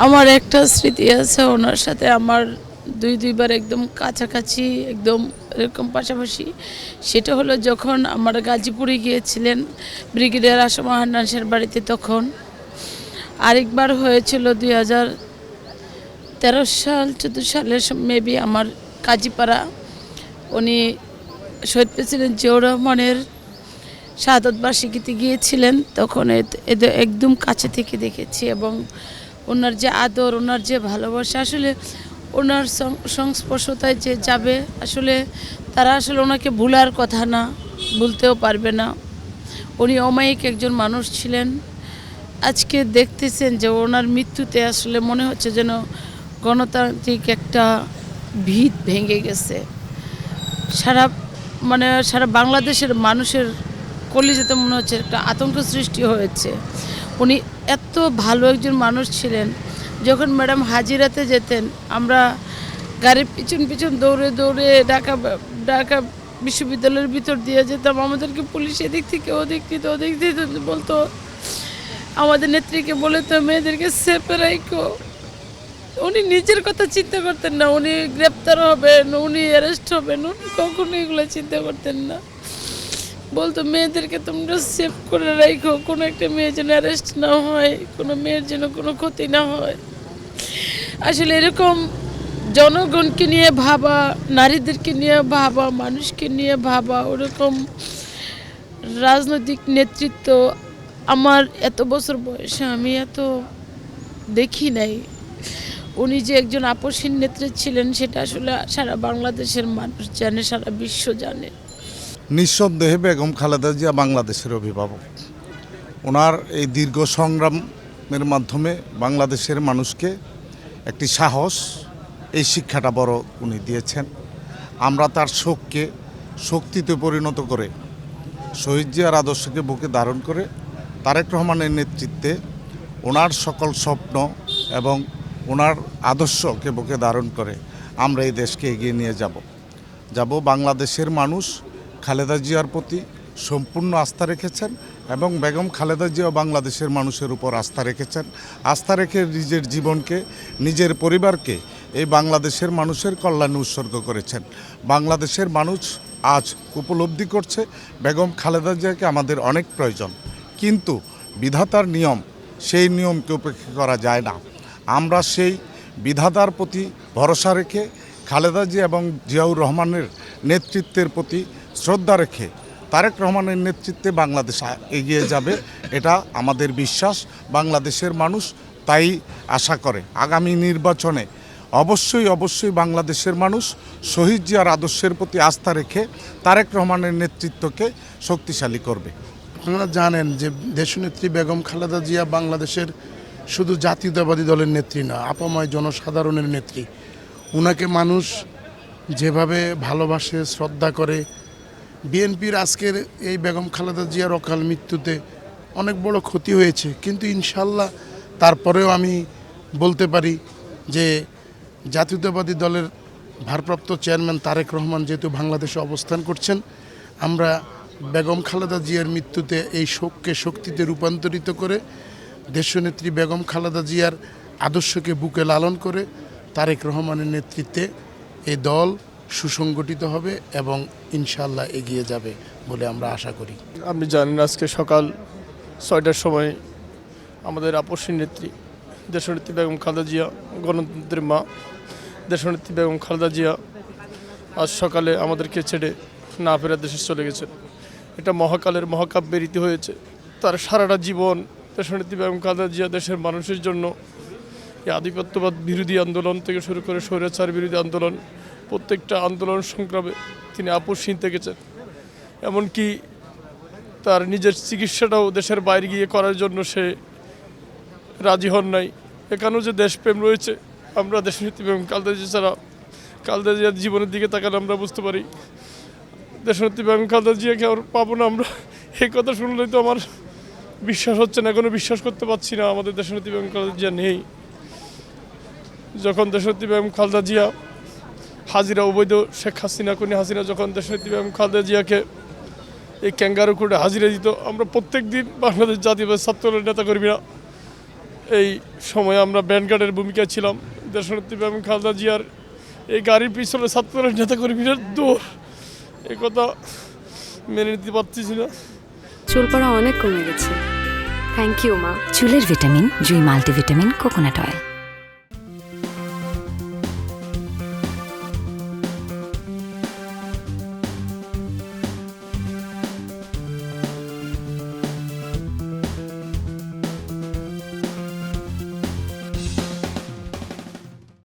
আমার একটা স্মৃতি আছে ওনার সাথে আমার দুইবার একদম কাছাকাছি একদম এরকম পাশাপাশি। সেটা হলো যখন আমার গাজীপুরে গিয়েছিলেন ব্রিগেডিয়ার আসম হান্নান স্যার বাড়িতে, তখন আরেকবার হয়েছিল 2013 সাল 14 সালের মেবি আমার কাজীপাড়া। উনি শহীদ প্রেসিডেন্ট জিয়াউর রহমানের শাহাদত বার্ষিকীতে গিয়েছিলেন, তখন এদের একদম কাছে থেকে দেখেছি। এবং ওনার যে আদর, ওনার যে ভালোবাসা, আসলে ওনার সংস্পর্শতায় যে যাবে আসলে তারা আসলে ওনাকে ভুলার কথা না, ভুলতেও পারবে না। উনি অমায়িক একজন মানুষ ছিলেন। আজকে দেখতেছেন যে ওনার মৃত্যুতে আসলে মনে হচ্ছে যেন গণতান্ত্রিক একটা ভিত ভেঙে গেছে। সারা সারা বাংলাদেশের মানুষের কলিজাতে মনে হচ্ছে একটা আতঙ্ক সৃষ্টি হয়েছে। উনি এত ভালো একজন মানুষ ছিলেন। যখন ম্যাডাম হাজিরাতে যেতেন, আমরা গাড়ির পিছন পিছন দৌড়ে দৌড়ে ঢাকা বিশ্ববিদ্যালয়ের ভিতর দিয়ে যেতাম। আমাদেরকে পুলিশ এদিক থেকে ওদিক দিতে বলতো, আমাদের নেত্রীকে বলে তো মেয়েদেরকে সেফে রাখো। উনি নিজের কথা চিন্তা করতেন না, উনি গ্রেপ্তার হবেন, উনি অ্যারেস্ট হবেন, উনি কখনো এগুলো চিন্তা করতেন না। বলতো মেয়েদেরকে তোমরা সেভ করে রাখো, কোনো একটা মেয়ে যেন অ্যারেস্ট না হয়, কোনো মেয়ের যেন কোনো ক্ষতি না হয়। আসলে এরকম জনগণকে নিয়ে ভাবা, নারীদেরকে নিয়ে ভাবা, মানুষকে নিয়ে ভাবা, ওরকম রাজনৈতিক নেতৃত্ব আমার এত বছর বয়সে আমি এত দেখি নাই। উনি যে একজন আপসহীন নেত্রী ছিলেন সেটা আসলে সারা বাংলাদেশের মানুষ জানে, সারা বিশ্ব জানে। নিঃসন্দেহে বেগম খালেদা জিয়া বাংলাদেশের অভিভাবক। ওনার এই দীর্ঘ সংগ্রামের মাধ্যমে বাংলাদেশের মানুষকে একটি সাহস, এই শিক্ষাটা বড় উনি দিয়েছেন। আমরা তার শোককে শক্তিতে পরিণত করে, শহীদ জিয়ার আদর্শকে বুকে ধারণ করে তারেক রহমানের নেতৃত্বে ওনার সকল স্বপ্ন এবং ওনার আদর্শকে বুকে ধারণ করে আমরা এই দেশকে এগিয়ে নিয়ে যাব। বাংলাদেশের মানুষ খালেদা জিয়ার প্রতি সম্পূর্ণ আস্থা রেখেছেন এবং বেগম খালেদা জিয়া বাংলাদেশের মানুষের উপর আস্থা রেখেছেন। আস্থা রেখে নিজের জীবনকে, নিজের পরিবারকে এই বাংলাদেশের মানুষের কল্যাণে উৎসর্গ করেছেন। বাংলাদেশের মানুষ আজ উপলব্ধি করছে বেগম খালেদা জিয়াকে আমাদের অনেক প্রয়োজন, কিন্তু বিধাতার নিয়ম, সেই নিয়মকে উপেক্ষা করা যায় না। আমরা সেই বিধাতার প্রতি ভরসা রেখে খালেদা জিয়া এবং জিয়াউর রহমানের নেতৃত্বের প্রতি শ্রদ্ধা রেখে তারেক রহমানের নেতৃত্বে বাংলাদেশ এগিয়ে যাবে, এটা আমাদের বিশ্বাস। বাংলাদেশের মানুষ তাই আশা করে। আগামী নির্বাচনে অবশ্যই বাংলাদেশের মানুষ শহীদ জিয়ার আদর্শের প্রতি আস্থা রেখে তারেক রহমানের নেতৃত্বকে শক্তিশালী করবে। আপনারা জানেন যে দেশনেত্রী বেগম খালেদা জিয়া বাংলাদেশের শুধু জাতীয়তাবাদী দলের নেত্রী না, আপাময় জনসাধারণের নেত্রী। ওনাকে মানুষ যেভাবে ভালোবাসে, শ্রদ্ধা করে, বিএনপির আজকের এই বেগম খালেদা জিয়ার অকাল মৃত্যুতে অনেক বড় ক্ষতি হয়েছে, কিন্তু ইনশাল্লাহ তারপরেও আমি বলতে পারি যে জাতীয়তাবাদী দলের ভারপ্রাপ্ত চেয়ারম্যান তারেক রহমান যেহেতু বাংলাদেশে অবস্থান করছেন, আমরা বেগম খালেদা জিয়ার মৃত্যুতে এই শোককে শক্তিতে রূপান্তরিত করে দেশনেত্রী বেগম খালেদা জিয়ার আদর্শকে বুকে লালন করে তারেক রহমানের নেতৃত্বে এই দল সুসংগঠিত হবে এবং ইনশাল্লাহ এগিয়ে যাবে বলে আমরা আশা করি। আপনি জানেন আজকে সকাল 6টার সময় আমাদের আপসী নেত্রী দেশনেত্রী বেগম খালেদা জিয়া, গণতন্ত্রের মা দেশনেত্রী বেগম খালেদা জিয়া আজ সকালে আমাদেরকে ছেড়ে না ফেরা দেশে চলে গেছে। এটা মহাকালের মহাকাব্যের রীতি হয়েছে। তার সারাটা জীবন দেশনেত্রী বেগম খালেদা জিয়া দেশের মানুষের জন্য এই আধিপত্যবাদ বিরোধী আন্দোলন থেকে শুরু করে স্বৈরাচার বিরোধী আন্দোলন, প্রত্যেকটা আন্দোলন সংগ্রামে তিনি আপসহীন থেকেছেন। এমনকি তার নিজের চিকিৎসাটাও দেশের বাইরে গিয়ে করার জন্য সে রাজি হন নাই। এখানেও যে দেশপ্রেম রয়েছে, আমরা দেশনেত্রী বেগম খালেদা জিয়া ছাড়া খালেদা জিয়ার জীবনের দিকে তাকালে আমরা বুঝতে পারি দেশনেত্রী বেগম খালেদা জিয়াকে আর পাবো না আমরা। এই কথা শুনলেই তো আমার বিশ্বাস হচ্ছে না, এখনো বিশ্বাস করতে পারছি না আমাদের দেশনেত্রী বেগম খালেদা জিয়া নেই। যখন দেশনেত্রী বেগম খালেদা জিয়া হাজিরা অবৈধ শেখ হাসিনা কোনি হাসিনা যখন দেশনেত্রী বেগম খালেদা জিয়াকে এই ক্যাঙ্গারু কোর্টে হাজিরা দিত, আমরা প্রত্যেক দিন বাংলাদেশ জাতীয়তাবাদী ছাত্রদলের নেতাকর্মীরা এই সময়ে আমরা ব্যান্ডগার্ডের ভূমিকা ছিলাম। দেশনেত্রী বেগম খালেদা জিয়ার এই গাড়ির পিছনে ছাত্রলীগ নেতাকর্মীদের দৌড়, এ কথা মেনে নিতে পারতেছি না। চুল পড়া অনেক কমে গেছে। থ্যাংক ইউ মা। চুলের ভিটামিন জুই মাল্টিভিটামিন কোকোনাট অয়েল।